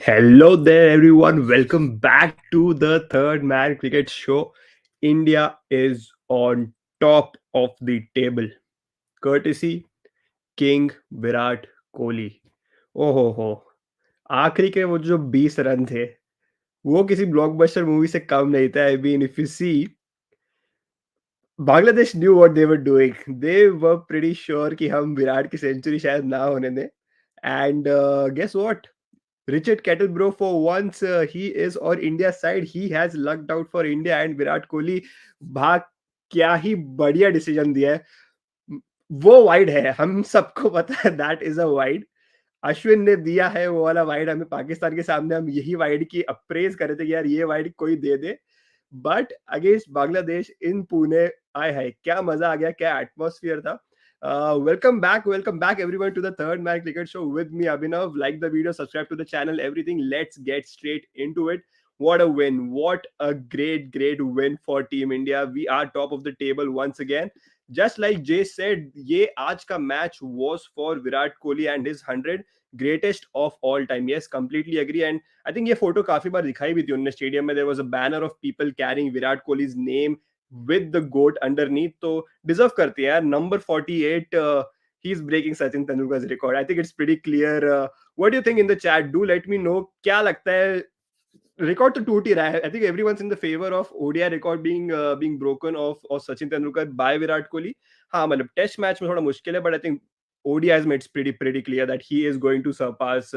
Hello there, everyone. Welcome back to the Third Man Cricket Show. India is on top of the table, courtesy King Virat Kohli. हो आखिरी के वो जो 20 run थे वो किसी ब्लॉकबस्टर मूवी से कम नहीं था. I mean if you see Bangladesh knew what they were doing. They were pretty sure कि हम विराट की सेंचुरी शायद ना होने दें. And guess what, Richard Kettlebro, for once, he is on India side. He has lucked out for India and Virat Kohli. भाग क्या ही बढ़िया डिसीजन दिया है. वो वाइड है, हम सबको पता है. That is a wide. Ashwin ने दिया है वो वाला वाइड हमें पाकिस्तान के सामने. हम यही वाइड की अप्रेज कर रहे थे कि यार ये वाइड कोई दे दे. बट अगेंस्ट बांग्लादेश इन पुणे, आए है क्या मजा आ गया, क्या एटमोस्फियर था. Welcome back everyone to the Third Man Cricket Show with me Abhinav. Like the video, subscribe to the channel, everything. Let's get straight into it. What a win, what a great win for Team India. We are top of the table once again. Just like Jay said, ये आज का match was for Virat Kohli and his 100, greatest of all time. Yes, completely agree. And I think ये photo काफी बार दिखाई भी थी उन्होंने stadium में. There was a banner of people carrying Virat Kohli's name with the goat underneath. तो deserve करती है यार. Number 48, he's breaking Sachin Tendulkar's record. I think it's pretty clear. What do you think in the chat? Do let me know. क्या लगता है? Record तो टूट ही रहा है. I think everyone's in the favour of ODI record being broken of Sachin Tendulkar by Virat Kohli. हाँ, मतलब टेस्ट मैच में थोड़ा मुश्किल है, but I think ODIs made it pretty clear that he is going to surpass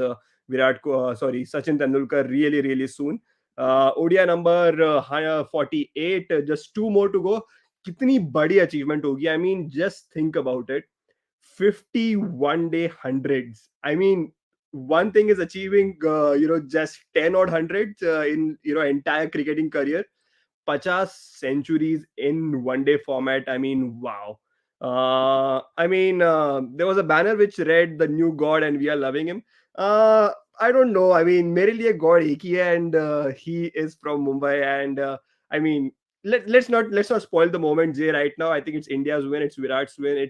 Sachin Tendulkar really soon. ODI number 48, just two more to go. कितनी बड़ी achievement होगी. I mean, just think about it. 51-day hundreds. I mean, one thing is achieving, just 10 odd hundreds in, entire cricketing career. 50 centuries in one day format. I mean, wow. There was a banner which read "The New God" and "We are loving him." I don't know. I mean, मेरे लिए God एक ही है, and he is from Mumbai. And I mean, let's not spoil the moment, Jay. Right now, I think it's India's win. It's Virat's win.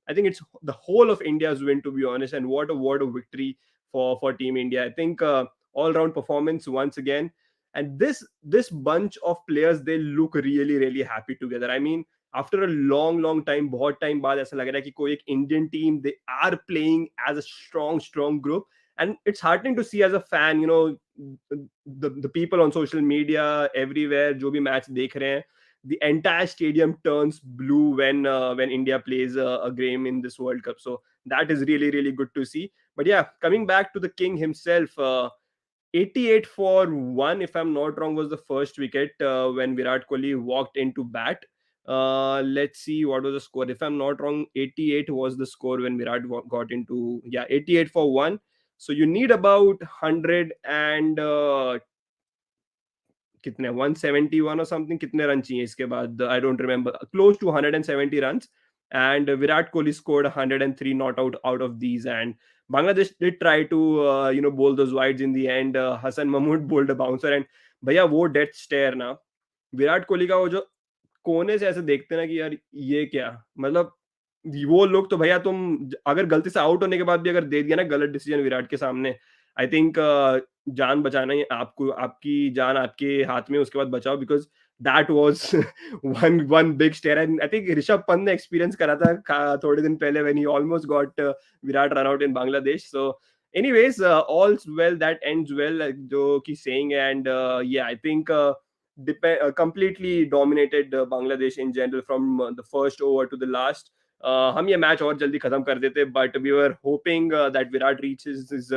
I think it's the whole of India's win, to be honest. And what a victory for Team India. I think all round performance once again. And this bunch of players, they look really happy together. I mean, after a long time, बहुत time बाद ऐसा लग रहा है कि कोई एक Indian team, they are playing as a strong group. And it's heartening to see as a fan, the people on social media everywhere जो भी मैच देख रहे हैं, the entire stadium turns blue when India plays a game in this World Cup. So that is really good to see. But yeah, coming back to the king himself, 88 for 1, if I'm not wrong, was the first wicket when Virat Kohli walked into bat. Let's see what was the score. If I'm not wrong, 88 was the score when Virat got into, yeah, 88 for 1. So you need about 100 and कितने 171 और something कितने run चाहिए इसके बाद. I don't remember. Close to 170 runs. And Virat Kohli scored 103 not out of these. And Bangladesh did try to bowl those wides in the end. Hassan Mahmood bowled a bouncer. And भैया वो death stair ना, विराट कोहली का वो जो कोने से ऐसे देखते ना कि यार ये क्या, मतलब वो लोग तो भैया, तुम अगर गलती से आउट होने के बाद भी अगर दे दिया ना गलत डिसीजन विराट के सामने, आई थिंक जान बचाना ही आपको, आपकी जान आपके हाथ में, उसके बाद बचाओ. Because that was one big scare. And I think Rishabh Pant ने एक्सपीरियंस करा था थोड़े दिन पहले when he almost got Virat run out in Bangladesh. So anyways, all's well that ends well, जो कि saying. And yeah, I think completely dominated Bangladesh in general from the first over to the last. हम ये match और जल्दी खत्म कर देते, but we were hoping that Virat reaches his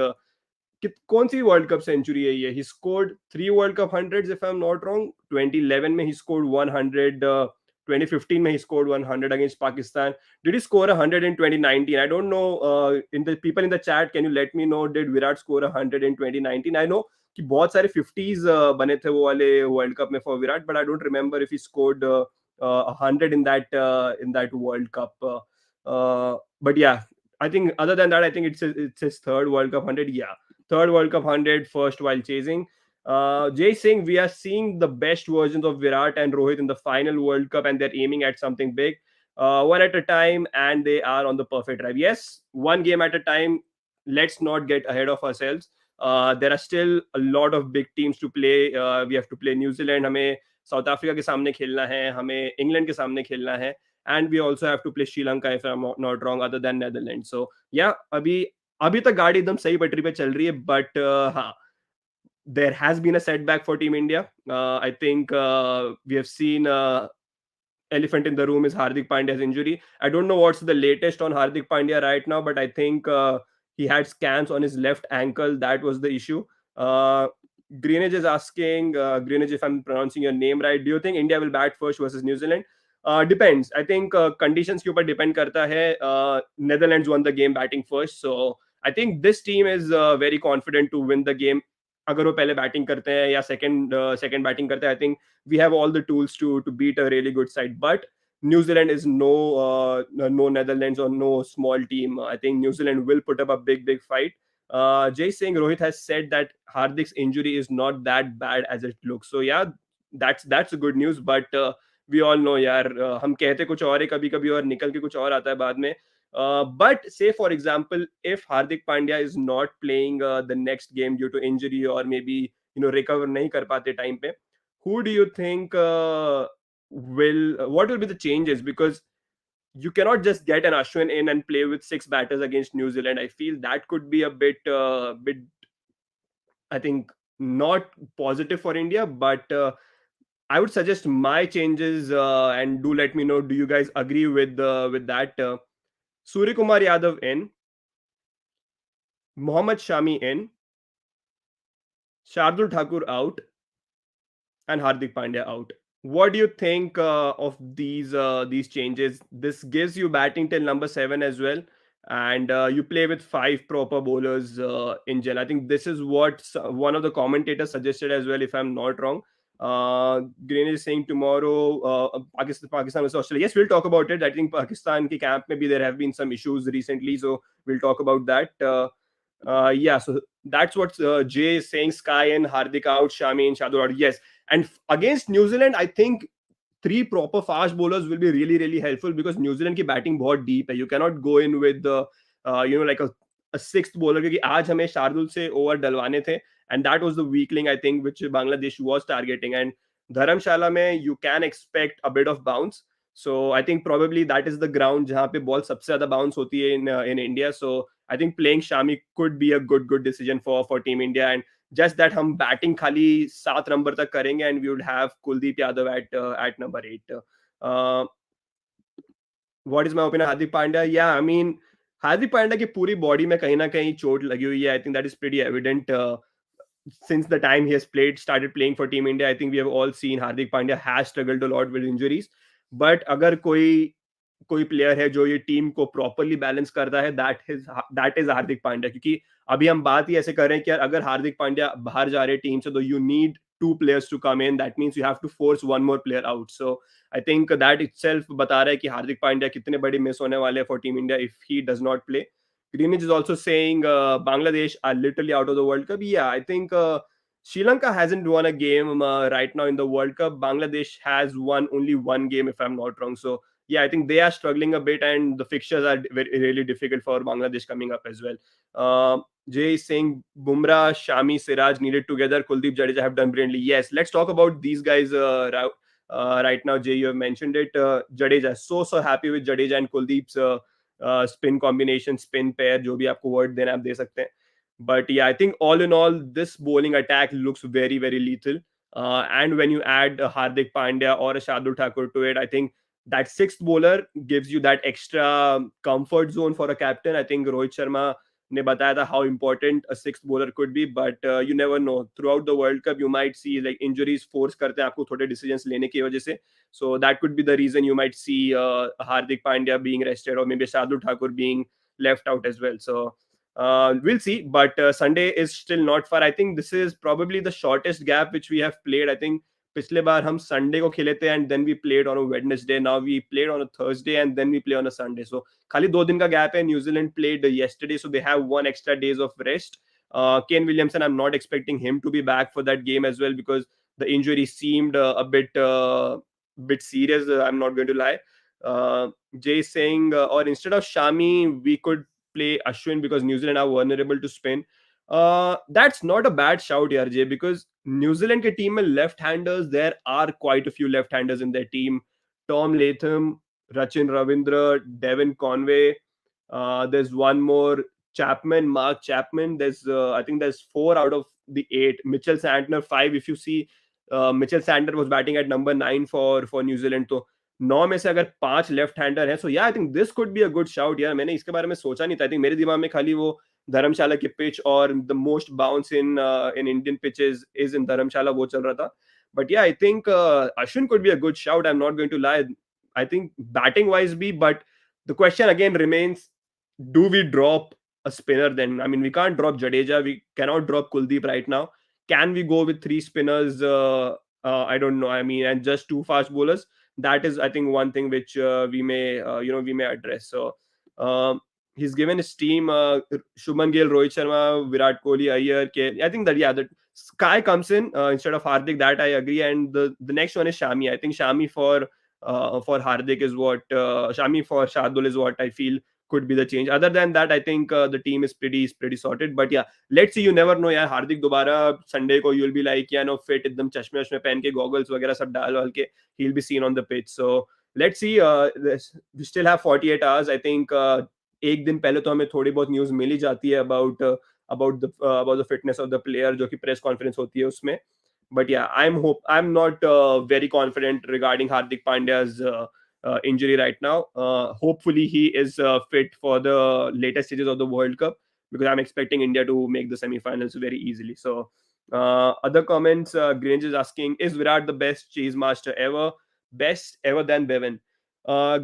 कौन सी वर्ल्ड कप सेंचुरी है ये. He scored 3 world cup hundreds, if I am not wrong. 2011 में ही स्कोर्ड 100. 2015 में he scored 100 against Pakistan. Did he score 100 in 2019? I don't know. In the people in the chat, can you let me know, did Virat score 100 in 2019? I know कि बहुत सारे 50s बने थे वो वाले world cup में for Virat, but I don't remember if he scored 100 in that World Cup. But yeah, I think other than that, I think it's his third World Cup 100. Yeah, third World Cup 100, first while chasing. Jay saying we are seeing the best versions of Virat and Rohit in the final World Cup, and they're aiming at something big, one at a time, and they are on the perfect drive. Yes, one game at a time. Let's not get ahead of ourselves. there are still a lot of big teams to play. We have to play New Zealand, हमें south Africa के सामने खेलना है, हमें England के सामने खेलना है, and we also have to play Sri Lanka if I am not wrong, other than Netherland. So yeah अभी अभी तक गाड़ी एकदम सही पटरी पे चल रही है, बट हाँ, there has been a setback for Team India. I think we have seen elephant in the room is Hardik Pandya's injury. I don't know what's the latest on Hardik Pandya right now, but I think he had scans on his left ankle. That was the issue. Uh, Greenwich is asking, Greenwich, if I'm pronouncing your name right, do you think India will bat first versus New Zealand? Depends. I think conditions के ऊपर depend करता है. Netherlands won the game batting first, so I think this team is very confident to win the game. अगर वो पहले batting करते हैं या सेकंड बैटिंग करते हैं, I think we have all the tools to beat a really good side. But New Zealand is no Netherlands or no small team. I think New Zealand will put up a big fight. Jay Singh, Rohit has said that Hardik's injury is not that bad as it looks. So yeah, that's a good news. But we all know यार, हम कहते कुछ और है कभी कभी और निकल के कुछ और आता है बाद में. But say for example, if Hardik Pandya is not playing the next game due to injury or maybe recover नहीं कर पाते टाइम पे, who do you think what will be the changes? Because you cannot just get an Ashwin in and play with six batters against New Zealand. I feel that could be a bit, I think, not positive for India. But I would suggest my changes, and do let me know. Do you guys agree with that? Surya Kumar Yadav in, Mohammad Shami in, Shardul Thakur out, and Hardik Pandya out. What do you think of these changes? This gives you batting till number 7 as well, and you play with 5 proper bowlers in general. I think this is what one of the commentators suggested as well, if I'm not wrong. Green is saying tomorrow Pakistan versus Australia. Yes, we'll talk about it. I think Pakistan ki camp maybe there have been some issues recently, so we'll talk about that. Yeah, so that's what Jay is saying. Sky and Hardik out, Shami and Shadul out. Yes, and against New Zealand, I think 3 proper fast bowlers will be really helpful, because New Zealand की batting बहुत deep है. You cannot go in with the like a sixth bowler, क्योंकि आज हमें शार्दुल से over डलवाने थे, and that was the weakling I think which Bangladesh was targeting. And धर्मशाला में you can expect a bit of bounce. So I think probably that is the ground जहाँ पे ball सबसे ज़्यादा bounce होती है in India. So I think playing Shami could be a good decision for Team India. And just that हम batting खाली 7 number तक करेंगे, and we would have Kuldeep Yadav at number 8. What is my opinion Hardik Pandya? Yeah I mean Hardik Pandya की पूरी body में कहीं ना कहीं चोट लगी हुई है. I think that is pretty evident since the time he has started playing for Team India. I think we have all seen Hardik Pandya has struggled a lot with injuries. But अगर कोई player है जो ये team को properly balance करता है, that is Hardik Pandya. क्योंकि अभी हम बात ही ऐसे कर रहे हैं कि यार अगर हार्दिक पांड्या बाहर जा रहे टीम से, तो you need 2 players to come in. That means you have to force one more player out. So I think that itself बता रहा है कि हार्दिक पांड्या कितने बड़े मिस होने वाले हैं for Team India if he does not play. Greenwich is also saying Bangladesh are literally out of the World Cup. Yeah, I think Sri Lanka hasn't won a game right now in the World Cup. Bangladesh has won only one game, if I'm not wrong. So yeah, I think they are struggling a bit, and the fixtures are really difficult for Bangladesh coming up as well. Jay is saying Bumrah, Shami, Siraj needed together. Kuldeep Jadeja have done brilliantly. Yes, let's talk about these guys right now. Jay, you have mentioned it. Jadeja, so happy with Jadeja and Kuldeep's spin combination, spin pair, जो भी आपको word देना आप दे सकते हैं. But yeah, I think all in all, this bowling attack looks very lethal. And when you add a Hardik Pandya or a Shardul Thakur to it, I think that sixth bowler gives you that extra comfort zone for a captain. I think Rohit Sharma ने बताया था how important a sixth bowler could be, but you never know. Throughout the World Cup, you might see like injuries force करते हैं आपको थोड़े decisions लेने की वजह से. So that could be the reason you might see Hardik Pandya being rested, or maybe Shardul Thakur being left out as well. So we'll see. But Sunday is still not far. I think this is probably the shortest gap which we have played. I think पिछले बार हम Sunday को खेले थे, and then we played on a Wednesday. Now we played on a Thursday and then we play on a Sunday. So खाली 2 दिन का gap है. New Zealand played yesterday, so they have 1 extra days of rest. Kane Williamson, I'm not expecting him to be back for that game as well, because the injury seemed a bit serious. I'm not going to lie. Jay is saying, or instead of Shami, we could play Ashwin because New Zealand are vulnerable to spin. That's not a bad shout, RJ, because New Zealand के team में left-handers, there are quite a few left-handers in their team. Tom Latham, Rachin Ravindra, Devin Conway. There's one more, Chapman, Mark Chapman. There's I think there's four out of the eight. Mitchell Santner five. If you see, Mitchell Santner was batting at number 9 for New Zealand. तो 9 में से अगर 5 left hander हैं, सो yeah I think this could be a good shout यार. मैंने इसके बारे में सोचा नहीं था. आई थिंक मेरे दिमाग में खाली वो धर्मशाला की पिच और the most bounce in Indian pitches is in Dharamshala, वो चल रहा था. But yeah I think Ashwin could be a good shout. I am not going to lie. I think batting wise भी, but the question again remains, do we drop a spinner then? I mean, we can't drop Jadeja, we cannot drop Kuldeep right now. Can we go with three spinners? I don't know. I mean, and just two fast bowlers. That is, I think, one thing which we may address. So he's given his team Shubman Gill, Rohit Sharma, Virat Kohli, Iyer. I think that that Sky comes in instead of Hardik. That I agree. And the next one is Shami. I think Shami for Hardik is what Shami for Shardul is what I feel could be the change. Other than that, I think the team is pretty sorted. But yeah, let's see. You never know. Yeah, Hardik dobara Sunday ko you'll be like, yeah, no, fit एकदम चश्मे वश्मे पहन के goggles वगैरह सब डाल वाल के he'll be seen on the pitch. So let's see. We still have 48 hours. I think एक दिन पहले तो हमें थोड़ी बहुत न्यूज मिल ही जाती है about the fitness of the player, जो कि प्रेस कॉन्फ्रेंस होती है उसमें. But yeah, I'm not very confident regarding Hardik Pandya's injury right now. Hopefully, he is fit for the later stages of the World Cup, because I'm expecting India to make the semi-finals very easily. So, other comments, Grange is asking, is Virat the best chase master ever? Best ever than Bevan?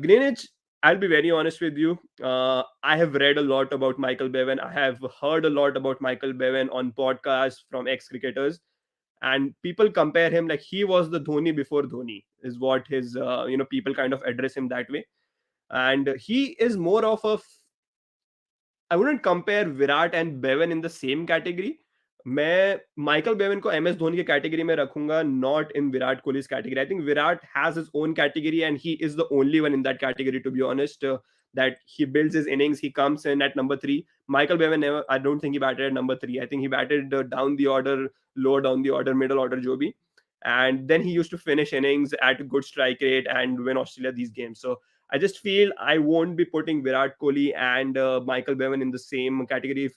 Greenwich, I'll be very honest with you. I have read a lot about Michael Bevan. I have heard a lot about Michael Bevan on podcasts from ex-cricketers, and people compare him like he was the Dhoni before Dhoni, is what his people kind of address him that way. And he is more of a I wouldn't compare Virat and Bevan in the same category. मैं Michael Bevan को M S Dhoni के category में रखूंगा, not in Virat Kohli's category. I think Virat has his own category and he is the only one in that category, to be honest, that he builds his innings, he comes in at number 3. Michael Bevan never, I don't think he batted at number 3. I think he batted down the order, lower down the order, middle order, jo bhi. And then he used to finish innings at a good strike rate and win Australia these games. So I just feel I won't be putting Virat Kohli and Michael Bevan in the same category. If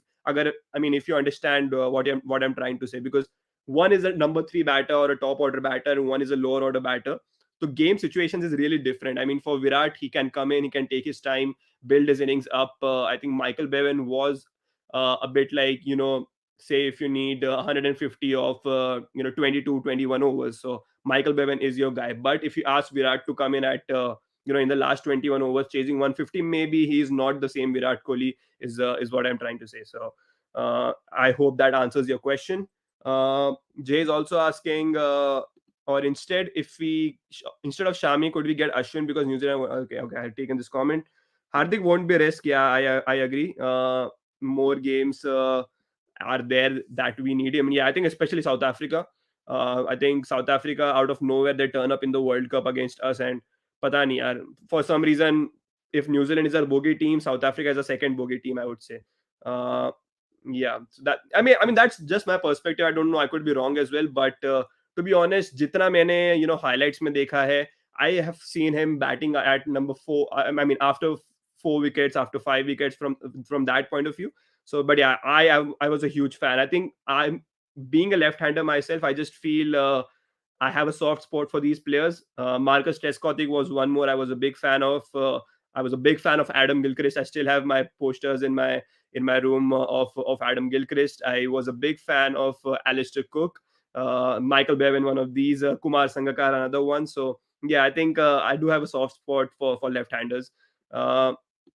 you understand what I'm trying to say, because one is a number 3 batter or a top order batter, and one is a lower order batter. So game situations is really different. I mean, for Virat, he can come in, he can take his time, build his innings up. I think Michael Bevan was a bit like, say if you need 150 of 22, 21 overs. So Michael Bevan is your guy. But if you ask Virat to come in at in the last 21 overs chasing 150, maybe he's not the same Virat Kohli, is what I'm trying to say. So I hope that answers your question. Jay is also asking, or instead instead of Shami, could we get Ashwin, because New Zealand? Okay, I've taken this comment. Hardik won't be a risk. Yeah, I agree. More games are there that we need him. Yeah, I think especially South Africa. I think South Africa, out of nowhere, they turn up in the World Cup against us, and pata nahi yaar, for some reason, if New Zealand is a bogey team, South Africa is a second bogey team, I would say. Yeah, so that I mean that's just my perspective. I don't know, I could be wrong as well, but to be honest, jitna maine highlights mein dekha hai, I have seen him batting at number 4. I mean, after 4 wickets, after 5 wickets, from that point of view. So, but yeah, I was a huge fan. I think I'm being a left-hander myself. I just feel I have a soft spot for these players. Marcus Trescothick was one more I was a big fan of. I was a big fan of Adam Gilchrist. I still have my posters in my room of Adam Gilchrist. I was a big fan of Alistair Cook, Michael Bevan, one of these, Kumar Sangakkara, another one. So yeah, I think I do have a soft spot for left-handers.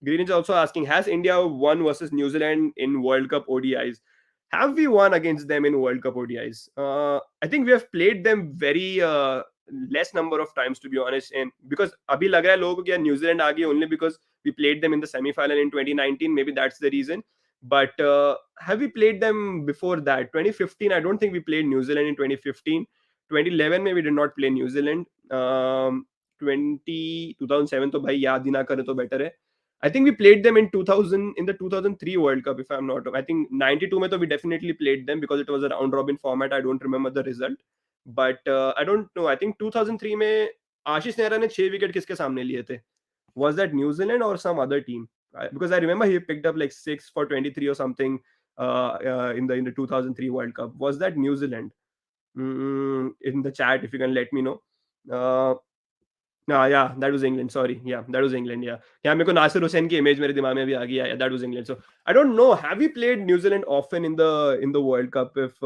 Green is also asking, has India won versus New Zealand in World Cup ODIs? Have we won against them in World Cup ODIs? I think we have played them very less number of times, to be honest. And because abhi lag raha hai logo ko New Zealand aa gayi only because we played them in the semi-final in 2019. Maybe that's the reason. But have we played them before that? 2015, I don't think we played New Zealand in 2015. 2011 में we did not play New Zealand. 2007 तो भाई याद ही ना करे तो better है. I think we played them in 2000 in the 2003 World Cup, if I'm not wrong. I think 92 mein to we definitely played them because it was a round robin format. I don't remember the result, but I don't know. I think 2003 में आशीष नेहरा ने 6 wicket किसके सामने लिए थे? Was that New Zealand or some other team? Because I remember he picked up like 6 for 23 or something in the 2003 World Cup. Was that New Zealand? In the chat, if you can let me know. Uh, हाँ, yeah, that was England. Sorry, yeah, that was England. Yeah, yeah. मेरे को नासिर हुसैन की image मेरे दिमाग में भी आ गई. Yeah, that was England. So I don't know. Have we played New Zealand often in the World Cup? If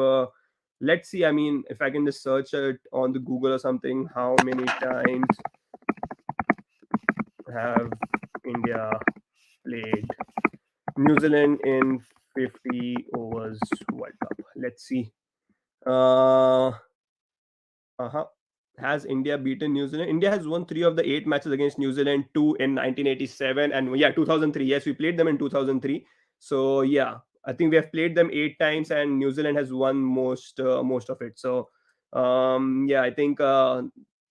let's see. I mean, if I can just search it on the Google or something, how many times have India played New Zealand in 50 overs World Cup? Let's see. Uh, uh-huh. Has India beaten New Zealand? India has won 3 of the 8 matches against New Zealand, two in 1987, and yeah, 2003. Yes, we played them in 2003. So yeah, I think we have played them 8 times, and New Zealand has won most of it. So yeah, I think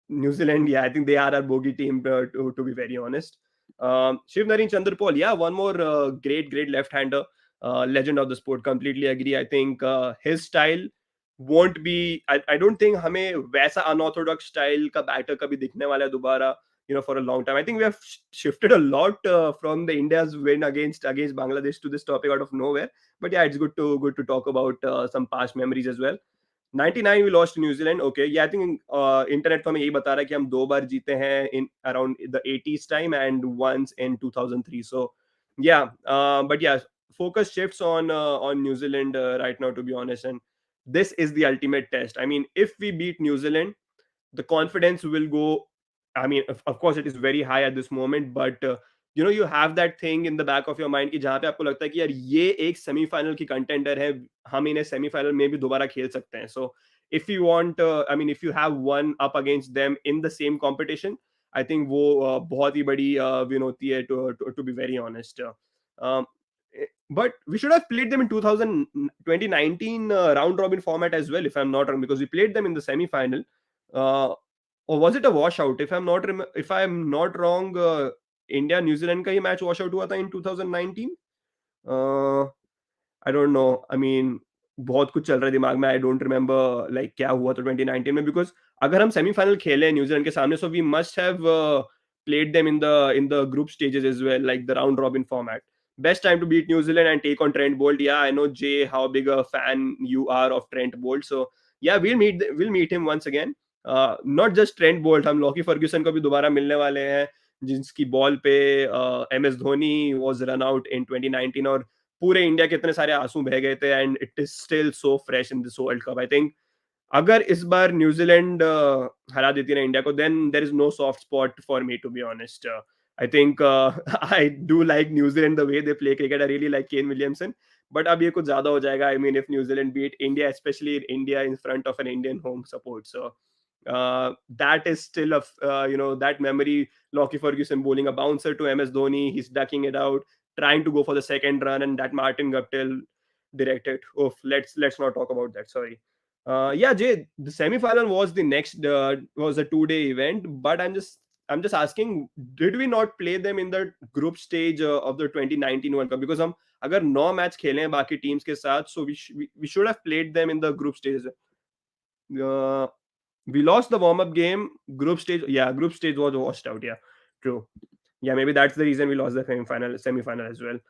New Zealand. Yeah, I think they are our bogey team. To be very honest, Shiv Nareen Chandrapal. Yeah, one more great left-hander, legend of the sport. Completely agree. I think his style won't be I don't think हमें वैसा unorthodox style का batter कभी दिखने वाला है दोबारा for a long time. I think we have shifted a lot from the India's win against Bangladesh to this topic out of nowhere. But yeah, it's good to talk about some past memories as well. 99 we lost to New Zealand. Okay, yeah, I think internet तो हमें यही बता रहा है कि हम 2 बार जीते हैं in around the 80s time and once in 2003. So yeah, but yeah, focus shifts on New Zealand right now, to be honest, and this is the ultimate test. I mean, if we beat New Zealand, the confidence will go. I mean, of course, it is very high at this moment, but you have that thing in the back of your mind कि जहाँ पे आपको लगता है कि यार ये एक सेमीफाइनल की कंटेंडर है, हम इन्हें सेमीफाइनल में भी दोबारा खेल सकते हैं. So if you want, I mean, if you have one up against them in the same competition, I think वो बहुत ही बड़ी win होती है, to be very honest. Um, but we should have played them in 2019 round robin format as well, if I'm not wrong, because we played them in the semi final. uh, or was it a washout? If I'm not wrong, India New Zealand का ही match wash out हुआ था in 2019. I don't know. I mean बहुत कुछ चल रहा है दिमाग में. आई डोंट रिमेंबर लाइक क्या हुआ था 2019 में, बिकॉज अगर हम सेमीफाइनल खेले न्यूजीलैंड के सामने, so we must have played them in the group stages as well, like the round robin format. Best time to beat New Zealand and take on Trent Bolt. Yeah, I know, Jay, how big a fan you are of Trent Bolt. So yeah, we'll meet him once again. Not just Trent Bolt, हम Lockie Ferguson को भी दोबारा मिलने वाले हैं, जिसकी ball पे M S Dhoni was run out in 2019, और पूरे इंडिया के इतने सारे आंसू बह गए थे, and it is still so fresh in this world cup. I think अगर इस बार न्यूजीलैंड हरा देती ना इंडिया को, then there is no soft spot for me, to be honest. I think I do like New Zealand the way they play cricket. I really like Kane Williamson, but अब ये कुछ ज्यादा हो जाएगा. I mean, if New Zealand beat India, specially India in front of an Indian home support, so that is still that memory. Lockie Ferguson bowling a bouncer to MS Dhoni, he's ducking it out, trying to go for the second run, and that Martin Guptill directed. Oh, let's not talk about that. Sorry. Yeah, Jay, the semi-final was the next was a 2-day event, but I'm just asking, did we not play them in the group stage of the 2019 World Cup? Because हम अगर 9 match खेले हैं बाकी teams के साथ, so we should have played them in the group stage. We lost the warm-up game. Group stage, yeah, group stage was washed out. Yeah, true. Yeah, maybe that's the reason we lost the semi-final as well.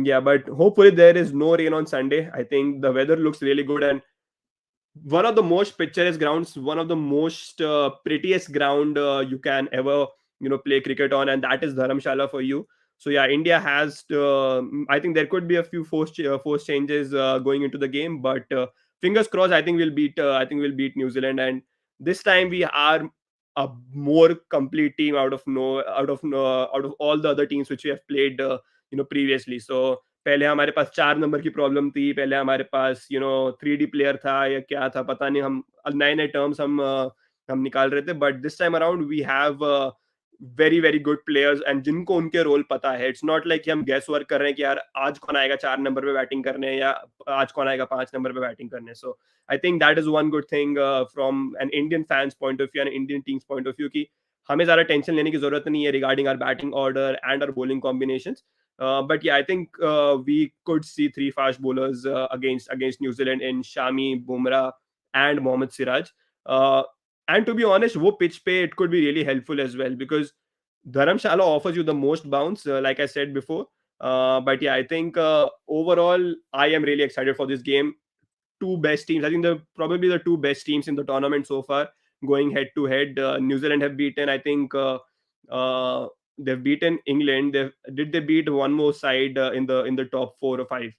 Yeah, but hopefully there is no rain on Sunday. I think the weather looks really good, and one of the most picturesque grounds, one of the most prettiest ground you can ever play cricket on, and that is Dharamshala for you. So yeah, India has I think there could be a few force changes going into the game, but fingers crossed. I think we'll beat New Zealand, and this time we are a more complete team out of all the other teams which we have played previously. So पहले हमारे पास 4 number की problem थी, पहले हमारे पास 3D player था या क्या था पता नहीं, हम नए नए टर्म्स हम निकाल रहे थे, but this time around we have very very good players, and जिनको उनके रोल पता है. इट्स नॉट लाइक हम गैस वर्क कर रहे हैं कि यार आज कौन आएगा 4 नंबर पे बैटिंग करने, या आज कौन आएगा 5 नंबर पे बैटिंग करने. So I think that is one good thing from an Indian fans point of view and Indian teams point of view, की हमें ज़्यादा टेंशन लेने की ज़रूरत नहीं है regarding our batting order and our bowling combinations. But yeah, I think we could see three fast bowlers against New Zealand in Shami, Bumrah, and Mohammad Siraj. Uh, and to be honest, wo pitch pe it could be really helpful as well, because Dharamshala offers you the most bounce, like I said before. But yeah, I think overall, I am really excited for this game. Two best teams. I think they're probably the two best teams in the tournament so far, going head to head. New Zealand have beaten, I think, they've beaten England. Did they beat one more side in the top 4 or 5?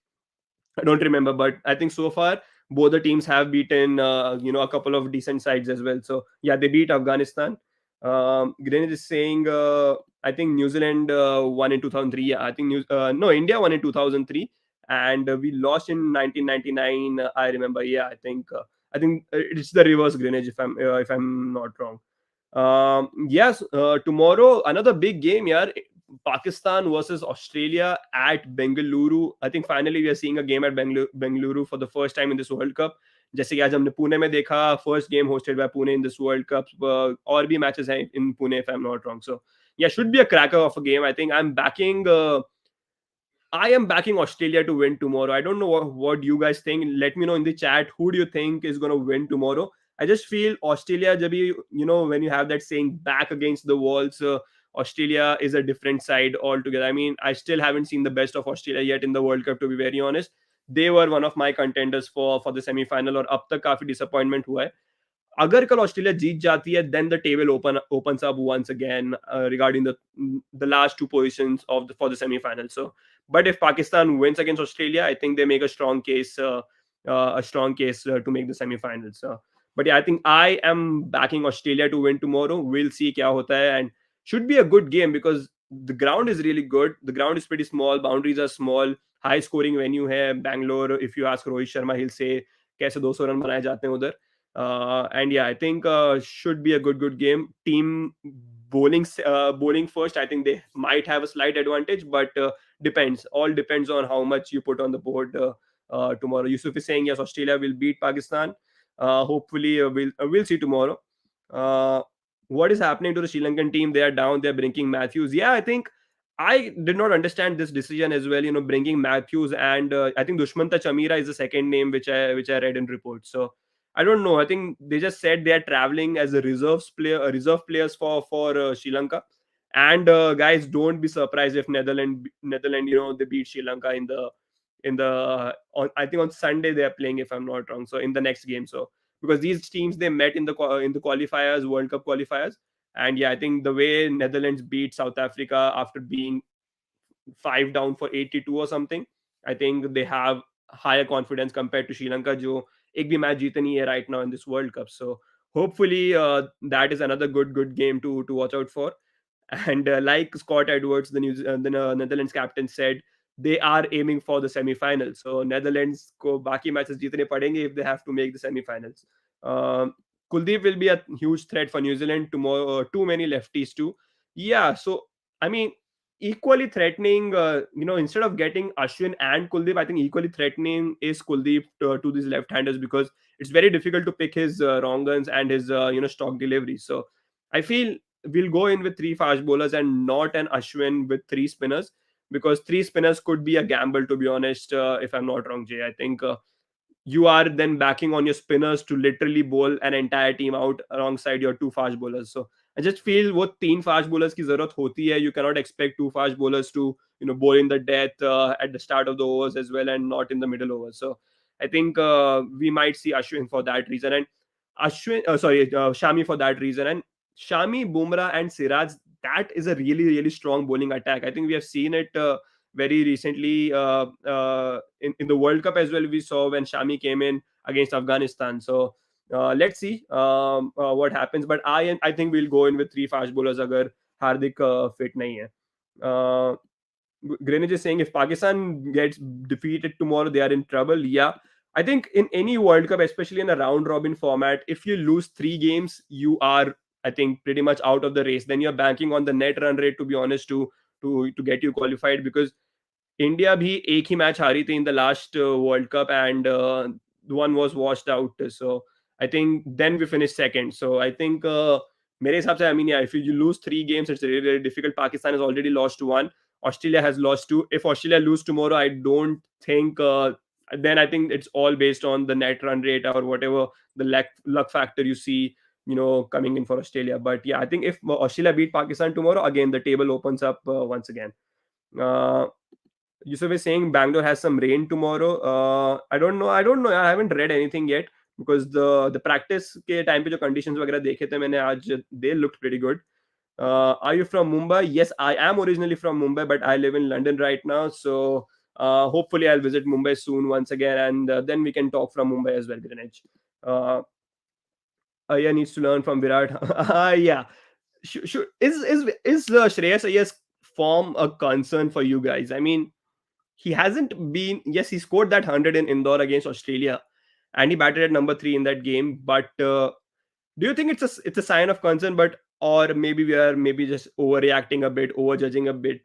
I don't remember, but I think so far both the teams have beaten a couple of decent sides as well. So yeah, they beat Afghanistan. Greenwich is saying I think New Zealand won in 2003. Yeah, I think no, India won in 2003, and we lost in 1999. I remember. Yeah, I think it's the reverse, Greenwich, if I'm not wrong. Yes, tomorrow another big game, yeah. Pakistan versus Australia at Bengaluru. I think finally we are seeing a game at Bengaluru for the first time in this World Cup. जैसे कि आज हमने पुणे में देखा, first game hosted by Pune in this World Cup. और भी matches हैं in Pune if I'm not wrong. So yeah, should be a cracker of a game. I think I am backing Australia to win tomorrow. I don't know what you guys think. Let me know in the chat, who do you think is going to win tomorrow. I just feel Australia, when you have that saying back against the walls, Australia is a different side altogether. I mean, I still haven't seen the best of Australia yet in the World Cup, to be very honest. They were one of my contenders for the semi final, और अब तक काफी disappointment हुआ है. अगर कल Australia जीत जाती है, then the table opens up once again regarding the last two positions for the semi-final. So, but if Pakistan wins against Australia, I think they make a strong case to make the semi-finals. But yeah, I think I am backing Australia to win tomorrow. We'll see क्या होता है, and should be a good game because the ground is really good. The ground is pretty small. Boundaries are small. High scoring venue है Bangalore. If you ask Rohit Sharma, he'll say कैसे 200 run बनाए जाते हैं उधर. And yeah, I think should be a good game. Team bowling first. I think they might have a slight advantage, but depends. All depends on how much you put on the board tomorrow. Yusuf is saying yes, Australia will beat Pakistan. Hopefully, we'll see tomorrow. Uh, what is happening to the Sri Lankan team? They are down. They're bringing Matthews. Yeah, I think I did not understand this decision as well. Bringing Matthews, and I think Dushmanta Chamira is the second name which I read in reports. So I don't know. I think they just said they are traveling as a reserve players for Sri Lanka. And guys, don't be surprised if Netherlands, they beat Sri Lanka in the I think on Sunday they are playing, if I'm not wrong. So in the next game, so because these teams they met in the qualifiers, World Cup qualifiers, and yeah, I think the way Netherlands beat South Africa after being 5 down for 82 or something. I think they have higher confidence compared to Sri Lanka, जो एक भी match जीते नहीं है right now in this World Cup. So hopefully that is another good game to watch out for. And like Scott Edwards, the Netherlands captain, said, they are aiming for the semi-finals. So Netherlands को बाकी matches जीतने पड़ेंगे if they have to make the semi-finals. Um, Kuldeep will be a huge threat for New Zealand tomorrow. Too many lefties too. Yeah, so I mean, equally threatening. Instead of getting Ashwin and Kuldeep, I think equally threatening is Kuldeep to these left-handers, because it's very difficult to pick his wrong guns and his stock delivery. So I feel we'll go in with three fast bowlers and not an Ashwin with three spinners, because three spinners could be a gamble, to be honest. If I'm not wrong, Jay, I think you are then backing on your spinners to literally bowl an entire team out alongside your two fast bowlers. So I just feel वो तीन fast bowlers की जरूरत होती है. You cannot expect two fast bowlers to bowl in the death at the start of the overs as well, and not in the middle overs. So I think we might see Ashwin for that reason, and Shami for that reason, and Shami, Bumrah, and Siraj. That is a really strong bowling attack. I think we have seen it very recently in the World Cup as well. We saw when Shami came in against Afghanistan. So let's see what happens. But I think we'll go in with three fast bowlers अगर हार्दिक fit नहीं है. Uh, Greenwich is saying if Pakistan gets defeated tomorrow, they are in trouble. Yeah, I think in any World Cup, especially in a round robin format, if you lose three games, you are, I think, pretty much out of the race. Then you're banking on the net run rate, to be honest, to get you qualified, because India भी एक ही match हारी थी in the last world cup, and one was washed out. So I think then we finished second. So I think मेरे हिसाब से, I mean, yeah, if you lose 3 games, it's really, really difficult. Pakistan has already lost one. Australia has lost two. If Australia lose tomorrow, I don't think. Then I think it's all based on the net run rate or whatever the luck factor you see, coming in for Australia. But yeah, I think if Australia beat Pakistan tomorrow, again the table opens up once again. Uh, Yusuf is saying Bangalore has some rain tomorrow. I don't know. I don't know. I haven't read anything yet because the practice के time पे जो conditions वगैरह देखे थे मैंने आज, they looked pretty good. Are you from Mumbai? Yes, I am originally from Mumbai, but I live in London right now. So hopefully I'll visit Mumbai soon once again, and then we can talk from Mumbai as well, Greenwich. Uh, Aya needs to learn from Virat. Yeah. Is Shreyas Iyer's form a concern for you guys? I mean, he hasn't been. Yes, he scored that 100 in Indore against Australia, and he batted at number 3 in that game. But do you think it's a sign of concern? But or maybe we are maybe just overreacting a bit, overjudging a bit,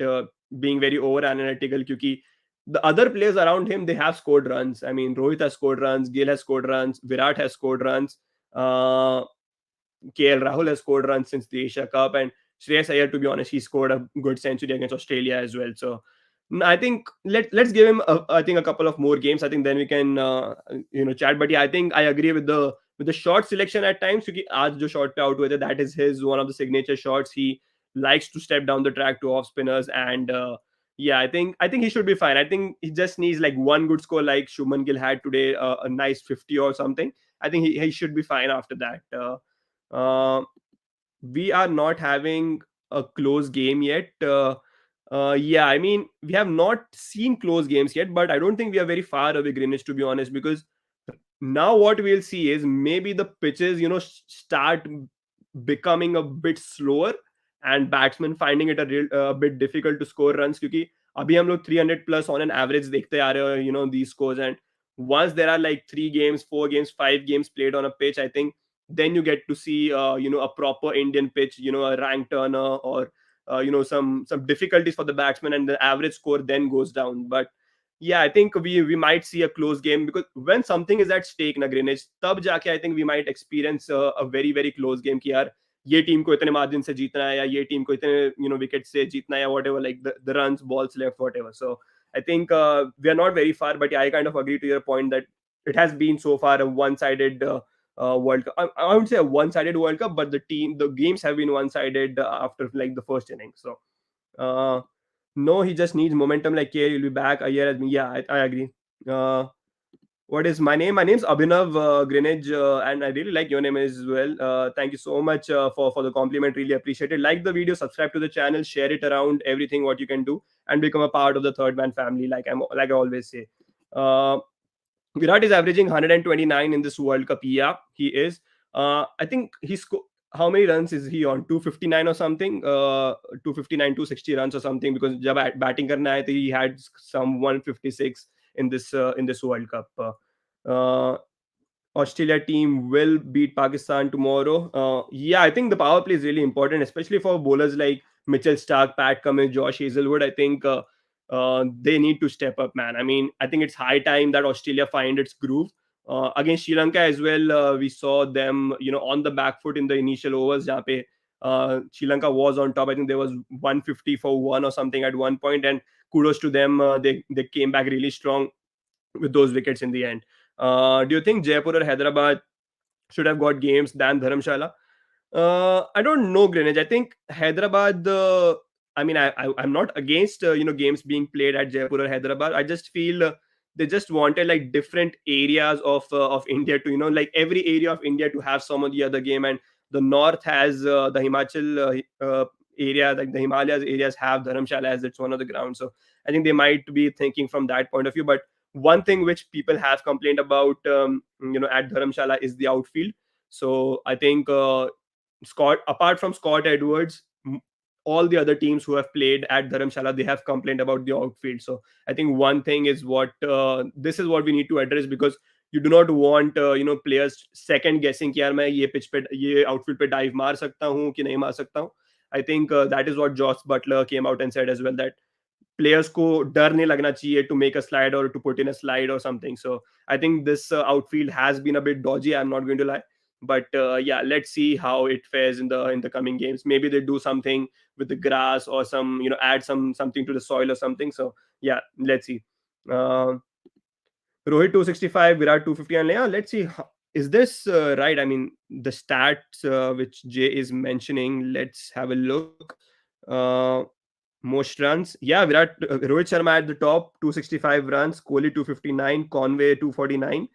being very over analytical. Because the other players around him, they have scored runs. I mean, Rohit has scored runs, Gill has scored runs, Virat has scored runs. Uh, KL Rahul has scored runs since the Asia Cup, and Shreyas Iyer, to be honest, he scored a good century against Australia as well. So I think let's give him I think a couple of more games. I think then we can chat. But yeah, I think I agree with the short selection at times. क्योंकि आज जो shot पे out हुए थे, that is his one of the signature shots. He likes to step down the track to off spinners, and yeah, I think he should be fine. I think he just needs like one good score like Shubman Gill had today, a nice 50 or something. I think he should be fine after that. Uh, we are not having a close game yet. Yeah, I mean, we have not seen close games yet, but I don't think we are very far away, Greenwich, to be honest, because now what we'll see is maybe the pitches, start becoming a bit slower, and batsmen finding it a bit difficult to score runs. क्योंकि अभी हम लोग 300 plus on an average देखते आ रहे हैं, these scores. And once there are like 3 games, 4 games, 5 games played on a pitch, I think then you get to see a proper Indian pitch, a rank turner, or some difficulties for the batsman, and the average score then goes down. But yeah, I think we might see a close game, because when something is at stake na Greenwich, tab jaake I think we might experience a very very close game ki yaar ये team को इतने margin से जीतना है, या ये team को इतने विकेट से जीतना है, या whatever, like the runs, balls left, whatever. So I think we are not very far, but yeah, I kind of agree to your point that it has been so far a one-sided World Cup. I would say a one-sided World Cup, but the games have been one-sided after like the first inning. So uh, no, he just needs momentum. Like, yeah, he'll be back a year. Yeah, I agree. Uh, what is my name? My name's Abhinav Greenwich, and I really like your name as well. Thank you so much for the compliment. Really appreciate it. Like the video, subscribe to the channel, share it around, everything what you can do, and become a part of the Third Man family. Like I always say. Uh, Virat is averaging 129 in this World Cup. Yeah, he is. I think how many runs is he on? 259 or something? 259, 260 runs or something. Because jab batting karna hai, he had some 156 in this World Cup. Uh, Australia team will beat Pakistan tomorrow. Yeah, I think the power play is really important, especially for bowlers like Mitchell Stark, Pat Cummins, Josh Hazelwood. I think they need to step up, man. I mean, I think it's high time that Australia find its groove. Against Sri Lanka as well, we saw them, on the back foot in the initial overs. Jahan pe, Sri Lanka was on top. I think there was 150 for one or something at one point, and kudos to them. They came back really strong with those wickets in the end. Do you think Jaipur or Hyderabad should have got games than Dharamshala? I don't know, Greenwich. I think Hyderabad. I mean, I'm not against games being played at Jaipur or Hyderabad. I just feel they just wanted like different areas of India to, like every area of India to have some of the other game. And the north has the Himachal area, like the Himalayas areas have Dharamshala as it's one of the grounds. So I think they might be thinking from that point of view. But one thing which people have complained about, at Dharamshala is the outfield. So I think apart from Scott Edwards, all the other teams who have played at Dharamshala, they have complained about the outfield. So I think one thing is this is what we need to address, because you do not want players second guessing कि यार मैं ये pitch पे ये outfield पे dive मार सकता हूँ कि नहीं मार सकता हूँ. I think that is what Josh Butler came out and said as well, that players को डर नहीं लगना चाहिए to make a slide or to put in a slide or something. So I think this outfield has been a bit dodgy. I'm not going to lie. But yeah, let's see how it fares in the coming games. Maybe they do something with the grass, or some, add something to the soil or something. So yeah, let's see. uh, Rohit 265, Virat 250, and yeah, let's see. Is this right? I mean, the stats which Jay is mentioning, let's have a look. Uh, Most runs, yeah, Rohit Sharma at the top, 265 runs, Kohli 259, Conway 249.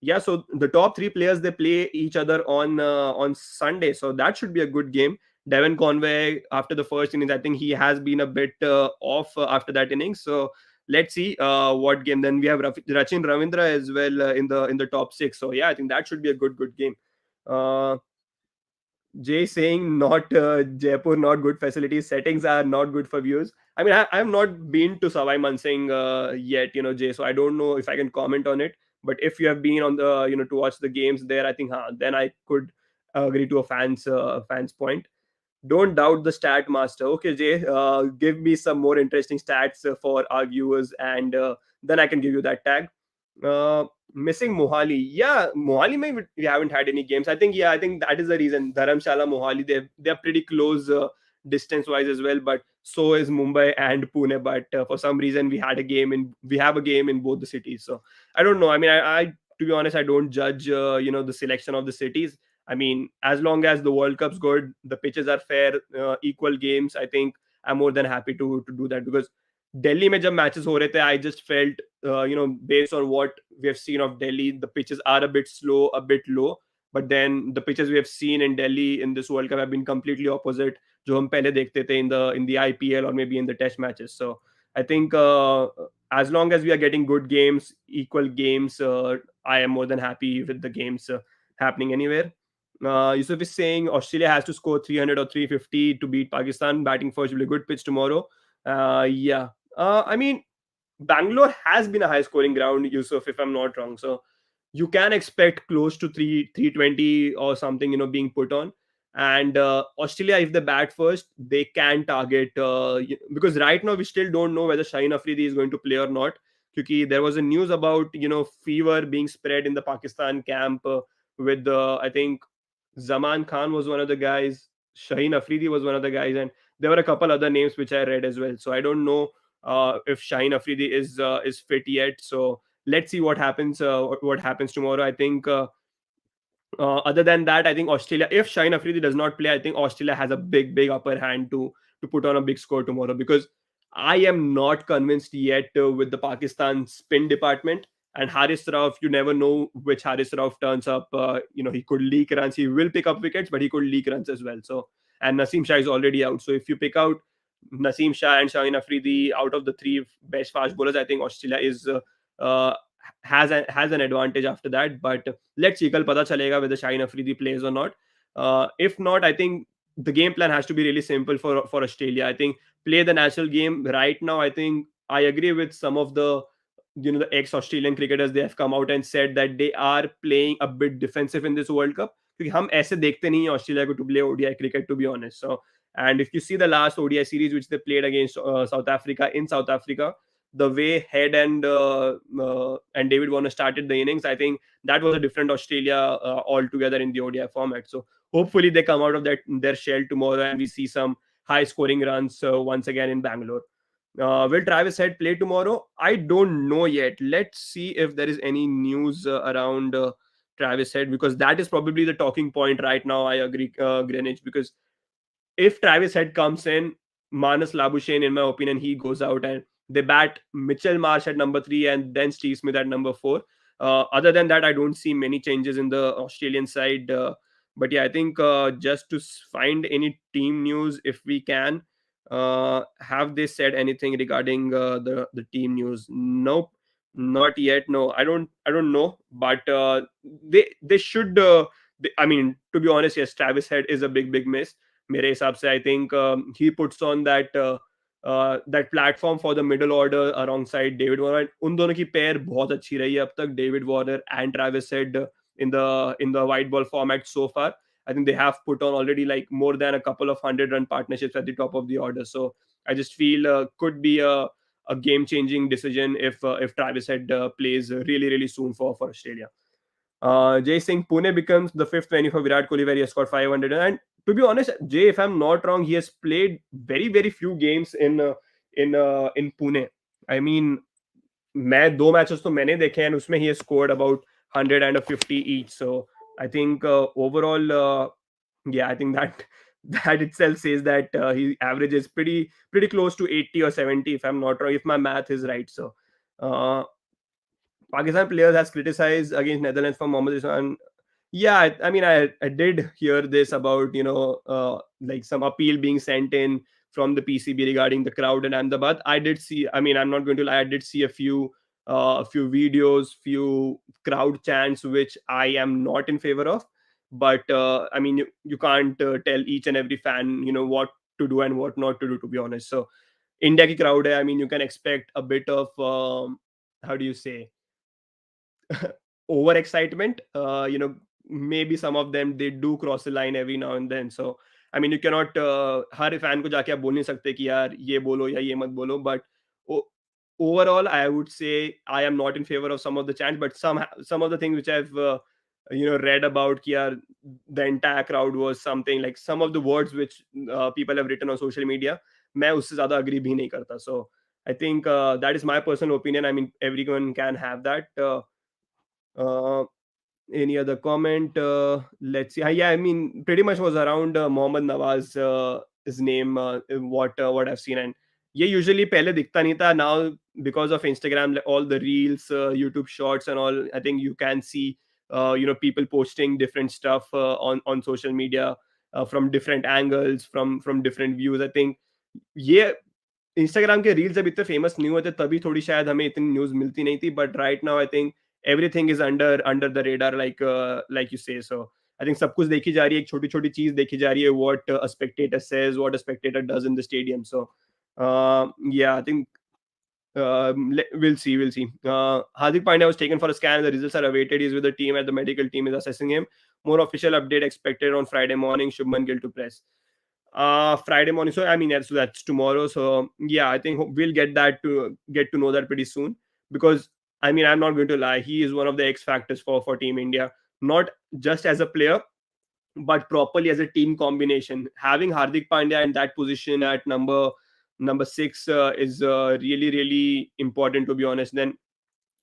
Yeah, so the top three players, they play each other on Sunday, so that should be a good game. Devon Conway, after the first innings, I think he has been a bit off after that innings. So let's see what game. Then we have Rachin Ravindra as well in the top six. So yeah, I think that should be a good game. Uh, Jay saying not Jaipur, not good facilities. Settings are not good for views. I mean, I have not been to Savai Mansingh yet, Jay. So I don't know if I can comment on it. But if you have been on the, to watch the games there, I think then I could agree to a fans point. Don't doubt the stat master. Okay, Jay, give me some more interesting stats for our viewers, and then I can give you that tag. Uh, Missing Mohali. Yeah, Mohali, maybe we haven't had any games. I think, yeah, I think that is the reason. Dharamshala, Mohali, they're pretty close distance wise as well, but so is Mumbai and Pune. But for some reason, we have a game in both the cities. So I don't know. I mean, I to be honest, I don't judge the selection of the cities. I mean, as long as the World Cup's good, the pitches are fair, equal games, I think I'm more than happy to do that. Because Delhi में जब matches हो रहे थे, I just felt, based on what we have seen of Delhi, the pitches are a bit slow, a bit low. But then the pitches we have seen in Delhi in this World Cup have been completely opposite. जो हम पहले देखते थे in the IPL or maybe in the Test matches. So I think as long as we are getting good games, equal games, I am more than happy with the games happening anywhere. Yusuf is saying Australia has to score 300 or 350 to beat Pakistan. Batting first will be a good pitch tomorrow. Yeah. I mean, Bangalore has been a high scoring ground, Yusuf, if I'm not wrong. So you can expect close to 320 or something, being put on. And Australia, if they bat first, they can target, because right now we still don't know whether Shaheen Afridi is going to play or not. Because there was a news about, fever being spread in the Pakistan camp, with I think Zaman Khan was one of the guys, Shaheen Afridi was one of the guys, and there were a couple other names which I read as well. So I don't know if Shaheen Afridi is fit yet. So let's see what happens. What happens tomorrow? I think. Other than that, I think Australia, if Shaheen Afridi does not play, I think Australia has a big upper hand to put on a big score tomorrow. Because I am not convinced yet with the Pakistan spin department. And Haris Rauf, you never know which Haris Rauf turns up. He could leak runs. He will pick up wickets, but he could leak runs as well. So, and Naseem Shah is already out. So if you pick out Naseem Shah and Shaheen Afridi out of the three best fast bowlers, I think Australia uh, has an advantage after that. But let's see, kal pata chalega whether Shaheen Afridi plays or not. If not, I think the game plan has to be really simple for Australia. I think play the natural game right now. I think I agree with some of the ex-Australian cricketers. They have come out and said that they are playing a bit defensive in this World Cup. क्योंकि हम ऐसे देखते नहीं हैं Australia को to play ODI cricket, to be honest. So, and if you see the last ODI series which they played against South Africa in South Africa, the way Head and David Warner started the innings, I think that was a different Australia altogether in the ODI format. So hopefully they come out of their shell tomorrow and we see some high scoring runs once again in Bangalore. Will Travis Head play tomorrow? I don't know yet. Let's see if there is any news around Travis Head, because that is probably the talking point right now. I agree, Greenwich, because if Travis Head comes in, Manas Labuschagne, in my opinion, he goes out and they bat Mitchell Marsh at number 3 and then Steve Smith at number 4. Other than that, I don't see many changes in the Australian side. But yeah, I think just to find any team news, if we can, have they said anything regarding the team news? Nope, not yet. No, I don't know, but they should. I mean, to be honest, yes, Travis Head is a big miss. मेरे हिसाब से I think he puts on that platform for the middle order along side David Warner. उन दोनों की pair बहुत अच्छी रही है अब तक, David Warner and Travis head in the white ball format so far. I think they have put on already like more than a couple of 100-run partnerships at the top of the order. So I just feel could be a game changing decision if Travis Head plays really soon for Australia. Jay saying Pune becomes the fifth venue for Virat Kohli where he has scored 500. And to be honest, Jay, if I'm not wrong, he has played very few games in Pune. I mean, मैं दो matches तो मैंने देखे हैं, उसमें he has scored about 150 each. So I think overall, yeah, I think that that itself says that he averages pretty close to 80 or 70 if I'm not wrong, if my math is right. So uh, Pakistan players has criticized against Netherlands for Mohammad Isman. Yeah, I mean, I did hear this about, like some appeal being sent in from the PCB regarding the crowd in Ahmedabad. I did see. I mean, I'm not going to lie. I did see a few videos, few crowd chants, which I am not in favor of. But I mean, you can't tell each and every fan, what to do and what not to do. To be honest, so India ki crowd hai. I mean, you can expect a bit of how do you say over excitement. Maybe some of them they do cross the line every now and then. So I mean, you cannot her fan को जाके आप बोल नहीं सकते कि यार ये बोलो या ये मत बोलो. But o- overall, I would say I am not in favor of some of the chants, but some of the things which I've read about कि यार the entire crowd was something like some of the words which people have written on social media, मैं उससे ज्यादा agree भी नहीं करता. So I think that is my personal opinion. I mean, everyone can have that. Uh, any other comment? Let's see. Yeah, I mean, pretty much was around Mohammad Nawaz, his name, what I've seen. And ये usually पहले दिखता नहीं था. Now because of Instagram, like, all the reels, YouTube shorts and all, I think you can see people posting different stuff on social media, from different angles, from different views. I think ये Instagram के reels जब इतने famous नहीं हुए थे तभी थोड़ी शायद हमें इतनी न्यूज़ मिलती नहीं थी. But right now I think everything is under the radar, like you से. सो आई थिंक सब कुछ देखी जा रही है, एक छोटी-छोटी चीज़ देखी जा रही है, what a spectator says, what a spectator does in the stadium. So yeah I think we'll see. Hardik Pandya was taken for a scan. The results are awaited. He's with the team, and the medical team is assessing him. More official update expected on Friday morning. Shubman Gill to press. Friday morning. So I mean, so that's tomorrow. So yeah, I think we'll get to know that pretty soon. Because I mean, I'm not going to lie. He is one of the X factors for Team India. Not just as a player, but properly as a team combination. Having Hardik Pandya in that position at number six is really important, to be honest. Then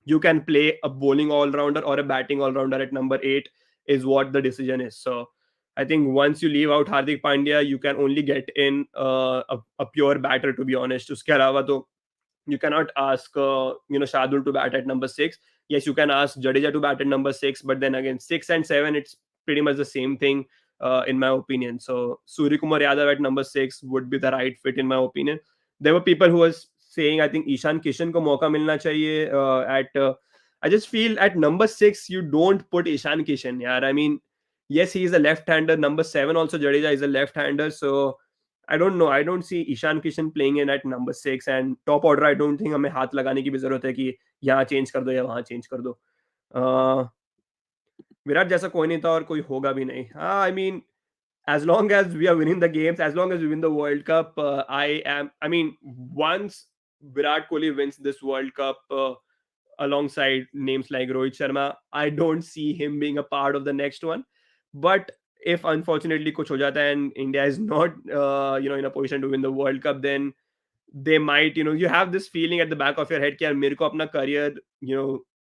you can play a bowling all rounder or a batting all rounder at number eight is what the decision is. So I think once you leave out Hardik Pandya, you can only get in a pure batter, to be honest. Uske alawa to you cannot ask Shardul to bat at number six. Yes, you can ask Jadeja to bat at number six, but then again, six and seven, it's pretty much the same thing, in my opinion. So Surya Kumar Yadav at number six would be the right fit, in my opinion. There were people who was saying I think Ishan Kishan ko mauka milna chahiye at. I just feel at number six you don't put Ishan Kishan. Yeah, I mean, yes, he is a left-hander. Number seven also Jadeja is a left-hander. So I don't know. I don't see Ishan Kishan playing in at number six. And top order, I don't think हमें हाथ लगाने की भी जरूरत है कि यहाँ change कर दो या वहाँ चेंज कर दो. uh, विराट जैसा कोई नहीं था और कोई होगा भी नहीं. हाँ, I mean, as long as we are winning the games, as long as we win the World Cup, I mean, once Virat Kohli wins this World Cup, alongside names like Rohit Sharma, I don't see him being a part of the next one. But if unfortunately kuch ho jata and India is not, in a position to win the World Cup, then they might, you have this feeling at the back of your head कि यार मेरे को अपना career,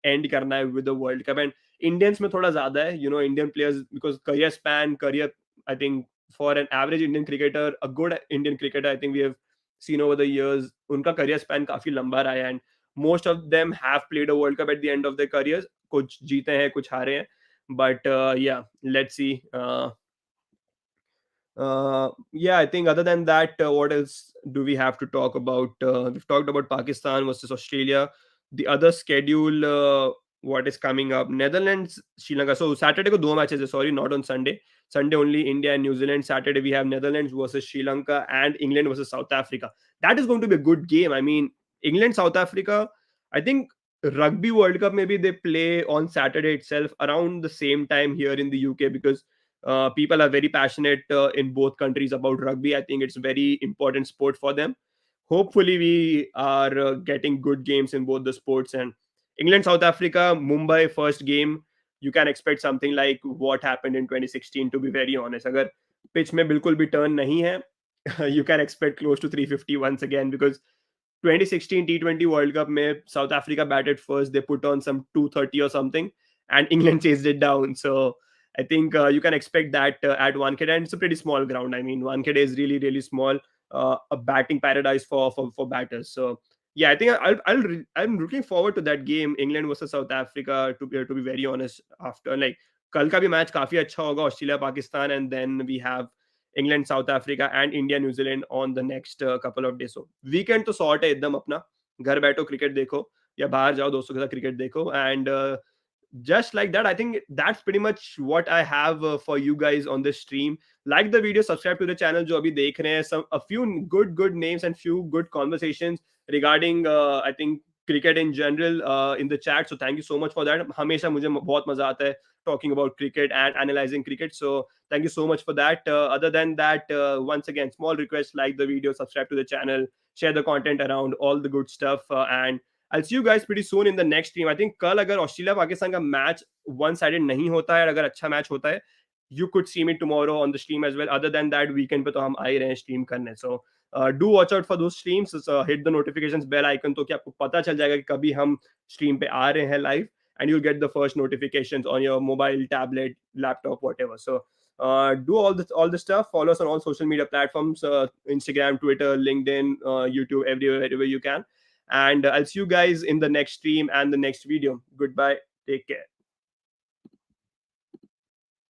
end करना है with the World Cup. And Indians में थोड़ा ज़्यादा है, Indian players, because career, I think for an average Indian cricketer, a good Indian cricketer, I think we have seen over the years, उनका career span काफी लंबा रहा है. And most of them have played a World Cup at the end of their careers. कुछ जीते हैं, कुछ हारे हैं. But yeah, let's see. Yeah, I think other than that, what else do we have to talk about? We've talked about Pakistan versus Australia. The other schedule, what is coming up? Netherlands, Sri Lanka. So Saturday ko do matches. Sorry, not on Sunday. Sunday only India and New Zealand. Saturday we have Netherlands versus Sri Lanka and England versus South Africa. That is going to be a good game. I mean, England South Africa. I think Rugby World Cup maybe they play on Saturday itself around the same time here in the UK, because people are very passionate in both countries about rugby. I think it's a very important sport for them. Hopefully, we are getting good games in both the sports. And England, South Africa, Mumbai, first game. you can expect something like what happened in 2016, to be very honest. अगर pitch में बिल्कुल भी turn नहीं है, you can expect close to 350 once again, because 2016 T20 World Cup में South Africa batted first. They put on some 230 or something, and England chased it down. So I think you can expect that at Wankhede, and it's a pretty small ground. I mean, Wankhede is really really small, a batting paradise for batters. So yeah, I think I'm looking forward to that game, England versus South Africa. To be very honest, after like कल का भी match काफी अच्छा होगा, Australia Pakistan, and then we have England South Africa and India New Zealand on the next couple of days. So weekend तो sort है एकदम अपना. घर बैठो, क्रिकेट देखो, या बाहर जाओ दोस्तों के साथ क्रिकेट देखो. And just like that, I think that's pretty much what I have for you guys on this stream. Like the video, subscribe to the channel जो अभी देख रहे हैं. Some a few good names and few good conversations regarding I think cricket in general in the chat. So thank you so much for that. हमेशा मुझे बहुत मजा आता है talking about cricket and analyzing cricket. So thank you so much for that. Other than that, once again, small request: like the video, subscribe to the channel, share the content around, all the good stuff, and I'll see you guys pretty soon in the next stream. I think कल अगर Australia Pakistan का match one sided नहीं होता है, अगर अच्छा match होता है, you could see me tomorrow on the stream as well. Other than that, weekend पे तो हम आ ही रहे हैं stream करने. So do watch out for those streams. So, hit the notifications bell icon तो कि आपको पता चल जाएगा कि कभी हम stream पे आ रहे हैं live, and you'll get the first notifications on your mobile, tablet, laptop, whatever. So do all the stuff. Follow us on all social media platforms: Instagram, Twitter, LinkedIn, YouTube, everywhere wherever you can. And I'll see you guys in the next stream and the next video. Goodbye. Take care.